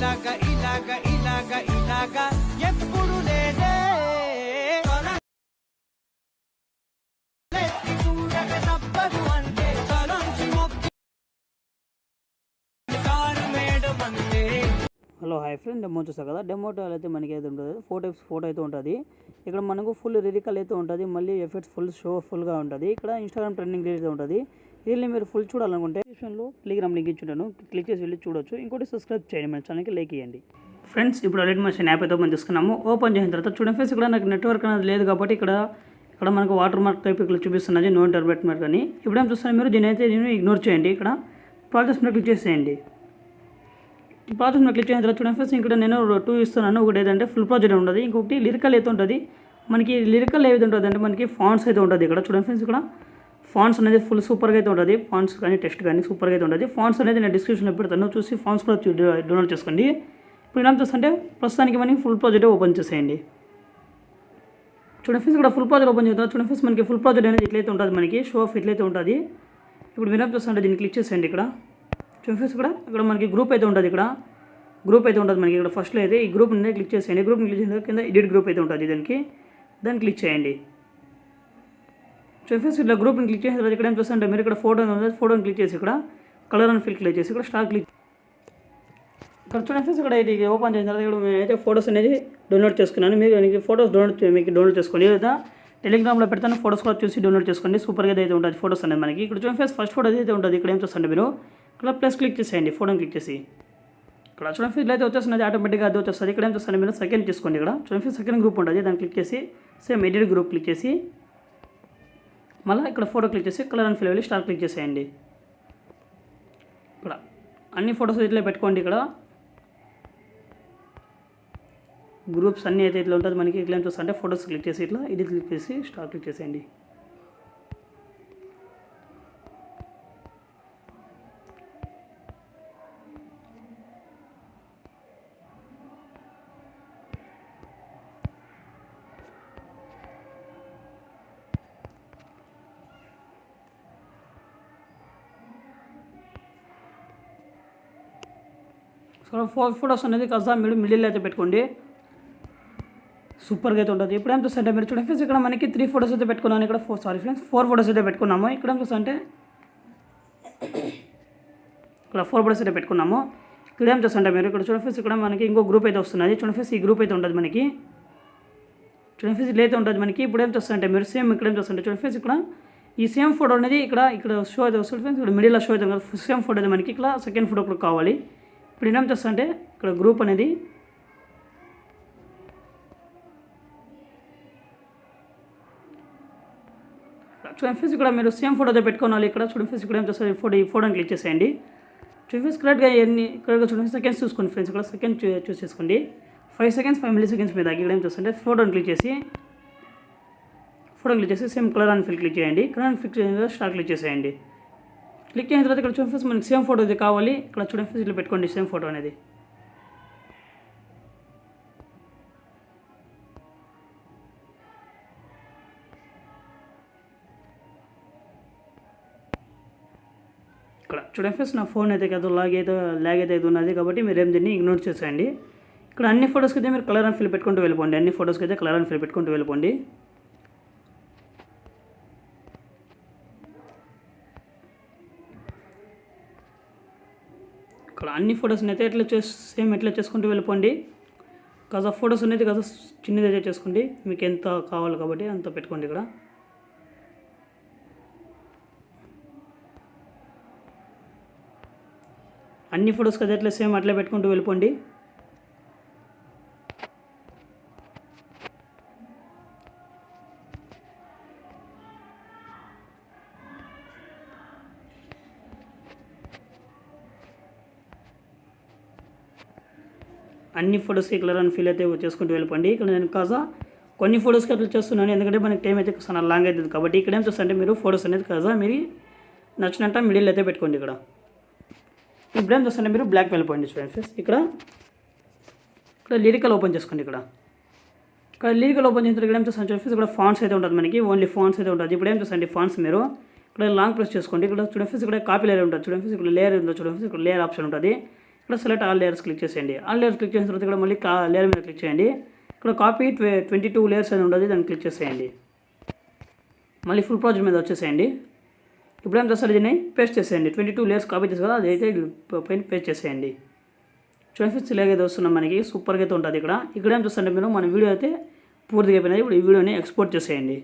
ఇలాగా ఇలాగా ఇలాగా ఇలాగా ఎప్పుడు లేదే చూడక తప్పదు అంటే తలంచి మొక్కి కారు మేడం అంటే. హలో హాయ్ ఫ్రెండ్, డెమో చూసారు కదా. డెమోటో అయితే మనకి అయితే ఉంటుంది, ఫోటో అయితే ఉంటుంది. ఇక్కడ మనకు ఫుల్ లిరికల్ అయితే ఉంటుంది, మళ్ళీ ఎఫెక్ట్స్ ఫుల్గా ఉంటుంది. ఇక్కడ ఇన్స్టాగ్రామ్ ట్రెండింగ్ అయితే ఉంటుంది. దీన్ని మీరు ఫుల్ చూడాలనుకుంటే డిస్క్రిప్షన్లో టెలిగ్రామ్ లింక్ ఇచ్చుంటాను, క్లిక్ చేసి వెళ్ళి చూడొచ్చు. ఇంకోటి సబ్స్క్రైబ్ చేయండి, మన ఛానల్కి లైక్ ఇవ్వండి. ఫ్రెండ్స్, ఇప్పుడు రెడ్ మషిన్ యాప్ అయితే ఓపెన్ చేసుకున్నాము. ఓపెన్ చేసిన తర్వాత చూడండి ఫ్రెండ్స్, ఇక్కడ నాకు నెట్వర్క్ అనేది లేదు కాబట్టి ఇక్కడ మనకు వాటర్ మార్క్ టైప్ ఇక్కడ చూపిస్తున్నది, నో ఇంటర్నెట్ మార్క్ అని. ఇప్పుడేం చూస్తాను మీరు దీని అయితే ఇగ్నోర్ చేయండి. ఇక్కడ ప్రాసెస్ మీద క్లిక్ చేసేయండి. ఈ ప్రాసెస్ మీద క్లిక్ చేసిన తర్వాత చూడండి ఫ్రెండ్స్, ఇక్కడ నేను 2 ఇస్తున్నాను. ఒకటి ఏదంటే ఫుల్ ప్రాజెక్ట్ ఉంటుంది, ఇంకొకటి లిరికల్ అయితే ఉంటుంది. మనకి లిరికల్ ఏది ఉంటుంది అంటే మనకి ఫాంట్స్ అయితే ఉంటుంది. ఇక్కడ చూడండి ఫ్రెండ్స్, ఇక్కడ ఫాంట్స్ అనేది ఫుల్ సూపర్గా అయితే ఉంటుంది. ఫాంట్స్ కానీ టెక్స్ట్ కానీ సూపర్గా అయితే ఉంటుంది. ఫాంట్స్ అనేది నేను డిస్క్రిప్షన్లో పెడతాను, చూసి ఫాంట్స్ కూడా డౌన్లోడ్ చేసుకోండి. ఇప్పుడు ఏం చేస్తుంటే ప్రస్తుతానికి మనకి ఫుల్ ప్రాజెక్ట్ ఓపెన్ చేసేయండి. చూడండి ఫ్రెండ్స్, ఇక్కడ ఫుల్ ప్రాజెక్ట్ ఓపెన్ చేద్దాం. చూడండి ఫ్రెండ్స్, మనకి ఫుల్ ప్రాజెక్ట్ అనేది ఇట్లయితే ఉంటుంది, మనకి షో ఆఫ్ ఇట్లయితే ఉంటుంది. ఇప్పుడు మీరు ఏం చేస్తుంటే దీన్ని క్లిక్ చేసేయండి. ఇక్కడ చూడండి ఫ్రెండ్స్, ఇక్కడ మనకి గ్రూప్ అయితే ఉంటుంది. ఇక్కడ గ్రూప్ అయితే ఉంటుంది మనకి. ఇక్కడ ఫస్ట్లో అయితే ఈ గ్రూప్ అనేది క్లిక్ చేసేయండి. గ్రూప్ని క్లిక్ చేసిన కింద ఎడిట్ గ్రూప్ అయితే ఉంటుంది, దాన్ని క్లిక్ చేయండి. చూడండి ఫ్రెండ్స్, ఇట్లా గ్రూప్ని క్లిక్ చేసిన తర్వాత ఇక్కడ ఏం చేస్తుంటే మీరు ఇక్కడ ఫోటోని క్లిక్ చేసి ఇక్కడ కలర్ అని ఫిల్ క్లిక్ చేసి ఇక్కడ స్టార్ క్లిక్. ఇక్కడ చూడండి ఫ్రెండ్స్, ఇక్కడ ఇది ఓపెన్ చేసిన తర్వాత ఇక్కడ నేనైతే ఫోటోస్ అనేది డౌన్లోడ్ చేసుకున్నాను. మీకు ఫోటోస్ డౌన్లోడ్ చేసుకోండి, లేదా టెలిగ్రామ్లో పెడతాను, ఫోటోస్ కూడా చూసి డౌన్లోడ్ చేసుకోండి. సూపర్గా అయితే ఉంటుంది ఫోటోస్ అనేది మనకి. ఇక్కడ చూడండి ఫ్రెండ్స్, ఫస్ట్ ఫోటో అయితే ఉంటుంది. ఇక్కడ ఏం చేస్తుంటే మీరు ఇక్కడ ప్లస్ క్లిక్ చేసేయండి, ఫోటోని క్లిక్ చేసి ఇక్కడ చూడండి ఫ్రెండ్స్, అయితే వచ్చేస్తున్నది ఆటోమేటిక్గా అది వచ్చేస్తుంది. ఇక్కడ ఏం చేస్తాను మీరు సెకండ్ తీసుకోండి. ఇక్కడ చూడండి ఫ్రెండ్స్, సెకండ్ గ్రూప్ ఉంటుంది, దాన్ని క్లిక్ చేసి సేమ్ ఎడిట్ గ్రూప్ క్లిక్ చేసి మళ్ళీ ఇక్కడ ఫోటో క్లిక్ చేసి కలర్ అండ్ ఫిల్ వెళ్ళి స్టార్ క్లిక్ చేసేయండి. ఇక్కడ అన్ని ఫొటోస్ ఇట్లా పెట్టుకోండి. ఇక్కడ గ్రూప్స్ అన్నీ అయితే ఇట్లా ఉంటుంది మనకి. ఇట్లా ఏం చూస్తుంటే ఫొటోస్ క్లిక్ చేసి ఇట్లా ఇది క్లిక్ చేసి స్టార్ క్లిక్ చేసేయండి. ఫోటోస్ అనేది కాస్త మీరు మిడిల్ అయితే పెట్టుకోండి, సూపర్గా అయితే ఉంటుంది. ఇప్పుడు ఏం చూస్తుంటే మీరు చూడండి ఫ్రెండ్స్, ఇక్కడ మనకి 3 ఫోటోస్ అయితే పెట్టుకున్నాను. ఇక్కడ 4 ఫోటోస్ అయితే పెట్టుకున్నాము. ఇక్కడ ఏం చూస్తుంటే ఇక్కడ 4 ఫోటోస్ అయితే పెట్టుకున్నాము. ఇక్కడ ఏం చూస్తుంటే మీరు ఇక్కడ చూడండి ఫ్రెండ్స్, ఇక్కడ మనకి ఇంకో గ్రూప్ అయితే వస్తున్నది. చూడండి ఫ్రెండ్స్, ఈ గ్రూప్ అయితే ఉంటుంది మనకి. చూడండి ఫ్రెండ్స్, ఇట్లా అయితే ఉంటుంది మనకి. ఇప్పుడు ఏం చూస్తుంటే మీరు సేమ్ ఇక్కడ ఏం చూస్తుంటే చూడండి ఫ్రెండ్స్, ఇక్కడ ఈ సేమ్ ఫోటో అనేది ఇక్కడ షో అయితే వస్తుంది ఫ్రెండ్స్. ఇక్కడ మిడిల్లో షో అయితే కదా, సేమ్ ఫోటో అయితే మనకి ఇక్కడ సెకండ్ ఫోటో కూడా కావాలి. ఇప్పుడు ఏం చేస్తుంటే ఇక్కడ గ్రూప్ అనేది చూడండి ఫ్రెండ్స్, ఇక్కడ మీరు సేమ్ ఫోటో అయితే పెట్టుకోవాలి. ఇక్కడ చూడండి ఫ్రెండ్స్, ఇక్కడ ఏం చేస్తారు ఈ ఫోటోని క్లిక్ చేసేయండి. చూడండి ఫ్రెండ్స్, కరెక్ట్గా చూడండి సెకండ్స్ చూసుకోండి ఫ్రెండ్స్. ఇక్కడ సెకండ్ చూస్ చేసుకోండి. 5 సెకండ్స్ 5 మిల్లీ సెకండ్స్ మీద ఇక్కడ ఏం చేస్తుంటే ఫోటోని క్లిక్ చేసి సేమ్ కలర్ అని ఫిల్ క్లిక్ చేయండి. కలర్ అని ఫిల్ చేసిన తర్వాత స్టార్ క్లిక్ చేసేయండి. క్లిక్ అయిన తర్వాత ఇక్కడ చూడండి ఫ్రెండ్స్, మనకి సేమ్ ఫోటో అయితే కావాలి. ఇక్కడ చూడండి ఫ్రెండ్స్, ఇట్లా పెట్టుకోండి సేమ్ ఫోటో అనేది. ఇక్కడ చూడండి ఫ్రెండ్స్, నా ఫోన్ అయితే కదా ల్యాగ్ అయితే ఉన్నది కాబట్టి మీరు ఏం దీన్ని ఇగ్నోర్ చేసేయండి. ఇక్కడ అన్ని ఫోటోస్కి అయితే మీరు కలర్ అని ఫిల్ పెట్టుకుంటూ వెళ్ళిపోండి. అన్ని ఫోటోస్కి అయితే కలర్ అని ఫిల్ పెట్టుకుంటూ వెళ్ళిపోండి. ఇక్కడ అన్ని ఫొటోస్ని అయితే సేమ్ ఎట్లా చేసుకుంటూ వెళ్ళిపోండి. కాస్త ఫొటోస్ అనేది కాస్త చిన్నది అయితే చేసుకోండి, మీకు ఎంత కావాలి కాబట్టి అంత పెట్టుకోండి. ఇక్కడ అన్ని ఫొటోస్కి అయితే ఎట్లా సేమ్ అట్లా పెట్టుకుంటూ వెళ్ళిపోండి. అన్ని ఫొటోస్కి కలర్ అని ఫీల్ అయితే చేసుకుంటూ వెళ్ళిపోండి. ఇక్కడ నేను కాస్త కొన్ని ఫొటోస్కి అట్లా చేస్తున్నాను, ఎందుకంటే మనకి టైం అయితే చాలా లాంగ్ అవుతుంది కాబట్టి. ఇక్కడ ఏం చేస్తుంటే మీరు ఫొటోస్ అనేది కాస్త మీరు నచ్చినట్టు మిడిల్ అయితే పెట్టుకోండి. ఇక్కడ ఇప్పుడు ఏం చేస్తుంటే మీరు బ్లాక్ వెళ్ళిపోండి. చూడండి ఫ్రెండ్స్, ఇక్కడ లిరికల్ ఓపెన్ చేసుకోండి. ఇక్కడ లిరికల్ ఓపెన్ చేసిన ఇక్కడ ఏం చేస్తాను చూడండి ఫ్రెండ్స్, ఇక్కడ ఫాంట్స్ అయితే ఉంటుంది మనకి, ఓన్లీ ఫాంట్స్ అయితే ఉంటుంది. ఇప్పుడు ఏం చేస్తాండి ఫాంట్స్ మీరు ఇక్కడ లాంగ్ ప్రెస్ చేసుకోండి. ఇక్కడ చూడండి ఫ్రెండ్స్, ఇక్కడ కాపీ లేయర్ ఉంటుంది. చూడండి ఫ్రెండ్స్, ఇక్కడ లేయర్ ఉందో చూడండి ఫ్రెండ్స్, ఇక్కడ లేయర్ ఆప్షన్ ఉంటుంది. ఇక్కడ సెలెక్ట్ ఆల్ లేయర్స్ క్లిక్ చేసేయండి. ఆల్ లేయర్స్ క్లిక్ చేసిన తర్వాత ఇక్కడ మళ్ళీ లేయర్ మీద క్లిక్ చేయండి. ఇక్కడ కాపీ 22 లేయర్స్ అని ఉంటుంది, దాన్ని క్లిక్ చేసేయండి. మళ్ళీ ఫుల్ ప్రాజెక్ట్ మీద వచ్చేసేయండి. ఇప్పుడు ఏం చేస్తారు, దీన్ని పేస్ట్ చేసేయండి. 22 లేయర్స్ కాపీ చేసి కదా, అదైతే పైన పేస్ట్ చేసేయండి. చూడండి ఫ్రెండ్స్, ఇలాగైతే వస్తున్నాం, మనకి సూపర్గా అయితే ఉంటుంది. ఇక్కడ ఏం చూస్తుంటే మీరు మన వీడియో అయితే పూర్తిగా అయిపోయినది. ఇప్పుడు ఈ వీడియోని ఎక్స్పోర్ట్ చేసేయండి.